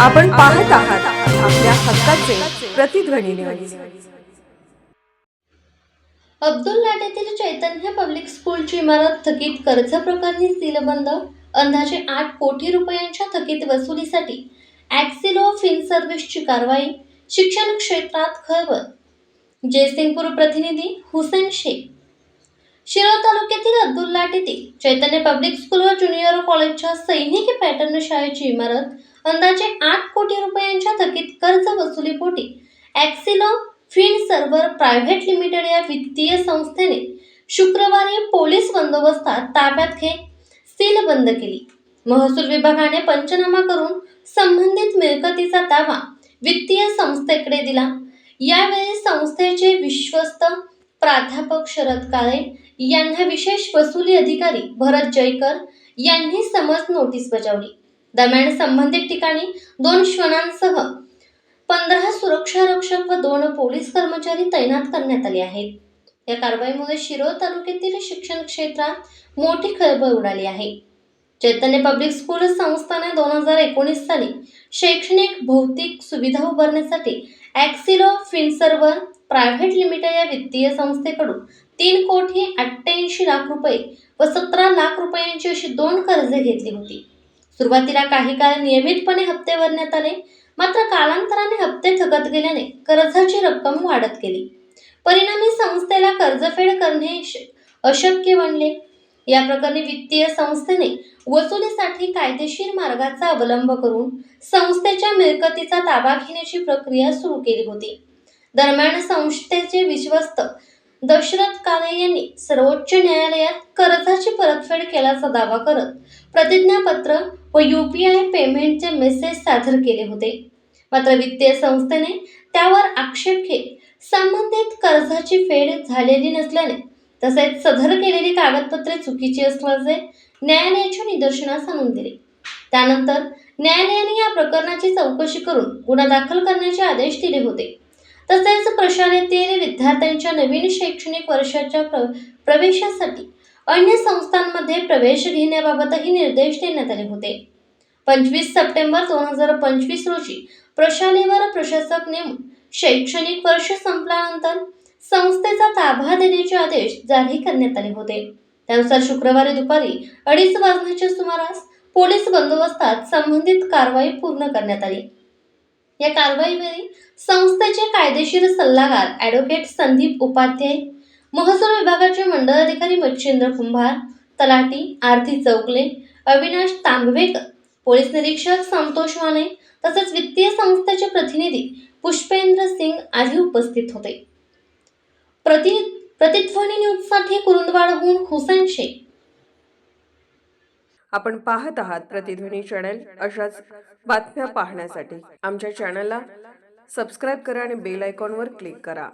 आपण पाहत आहात आपल्या हक्काचे प्रतिध्वनी न्यूज। अब्दुल लाटेतील चैतन्य पब्लिक स्कूलची इमारत थकीत कर्ज प्रकरणी सीलबंद। अंदाजे 8 कोटी रुपयांच्या थकीत वसुलीसाठी ॲक्सिलो फिनसर्व्हिसची कारवाई। शिक्षण क्षेत्रात खळबळ। जयसिंगपूर प्रतिनिधी हुसेन शेख। शिरोळ तालुक्यातील अब्दुल लाट येथील चैतन्य पब्लिक स्कूल व ज्युनियर कॉलेजच्या सैनिकी पॅटर्न शाळेची इमारत अंदाजे 8 कोटी रुपयांच्या थकीत कर्ज वसुलीपोटी ॲक्सिलो फिनसर्व्हर प्रायव्हेट लिमिटेड या वित्तीय संस्थेने शुक्रवारी पोलीस बंदोबस्तात ताब्यात घेत सीलबंद केली। महसूल विभागाने पंचनामा करून संबंधित मिळकतीचा ताबा वित्तीय संस्थेकडे दिला। यावेळी संस्थेचे विश्वस्त प्राध्यापक शरद काळे यांना विशेष वसुली अधिकारी भरत जयकर यांनी समन्स नोटीस बजावली। दरम्यान संबंधित ठिकाणी 2 श्वानांसह 15 सुरक्षा रक्षक व 2 पोलीस कर्मचारी तैनात करण्यात आले आहेत। या कारवाईमुळे शिरोळ तालुक्यातील शिक्षण क्षेत्रात मोठी खळबळ उडाली आहे। चैतन्य पब्लिक स्कूल संस्थाने 2019 साली शैक्षणिक भौतिक सुविधा उभारण्यासाठी ॲक्सिलो फिनसर्व्हर प्रायव्हेट लिमिटेड या वित्तीय संस्थेकडून 3 कोटी 88 लाख रुपये व 17 लाख रुपयांची अशी 2 कर्जे घेतली होती। सुरुवातीला काही काळ नियमितपणे हप्ते भरण्यात आले, मात्र कालांतराने हप्ते थकत गेल्याने कर्जाची रक्कम वाढत गेली। परिणामी संस्थेला कर्जफेड करणे अशक्य बनले। या प्रकरणी वित्तीय संस्थेने वसुलीसाठी कायदेशीर मार्गाचा अवलंब करून संस्थेच्या मिळकतीचा ताबा घेण्याची प्रक्रिया सुरू केली होती। दरम्यान संस्थेचे विश्वस्त दशरथ काळे यांनी सर्वोच्च न्यायालयात कर्जाची परतफेड केल्याचा दावा करत प्रतिज्ञापत्र व UPI पेमेंटचे मेसेज सादर केले होते। मात्र वित्तीय संस्थेने त्यावर आक्षेप घेत संबंधित कर्जाची फेड झालेली नसल्याने तसेच सदर केलेली कागदपत्रे चुकीची असल्याचे न्यायालयाच्या निदर्शनास आणून दिले। त्यानंतर न्यायालयाने या प्रकरणाची चौकशी करून गुन्हा दाखल करण्याचे आदेश दिले होते। तसेच प्रशालेतील विद्यार्थ्यांच्या नवीन शैक्षणिक वर्षाच्या प्रवेशासाठी अन्य संस्थांमध्ये प्रवेश घेण्याबाबतही निर्देश देण्यात आले होते। 25 सप्टेंबर 2025 रोजी प्रशालेवर प्रशासक नेमून शैक्षणिक वर्ष संपल्यानंतर संस्थेचा ताबा देण्याचे आदेश जारी करण्यात आले होते। त्यानुसार शुक्रवारी दुपारी 2:30 वाजण्याच्या सुमारास पोलीस बंदोबस्तात संबंधित कारवाई पूर्ण करण्यात आली। या कारवाईवेळी संस्थेचे कायदेशीर सल्लागार ॲडव्होकेट संदीप उपाध्याय, महसूल विभागाचे मंडळ अधिकारी मच्छिंद्र कुंभार, तलाठी आरती चौगले, अविनाश तांबवेकर, पोलीस निरीक्षक संतोष माने तसेच वित्तीय संस्थेचे प्रतिनिधी पुष्पेंद्र सिंग आदी उपस्थित होते। प्रतिध्वनी न्यूजसाठी कुरुंदवाडहून हुसेन शेख। आपण पाहत आहात प्रतिध्वनी चॅनल। अशाच बातम्या पाहण्यासाठी आमच्या चॅनलला सबस्क्राइब करा आणि बेल आयकॉनवर क्लिक करा।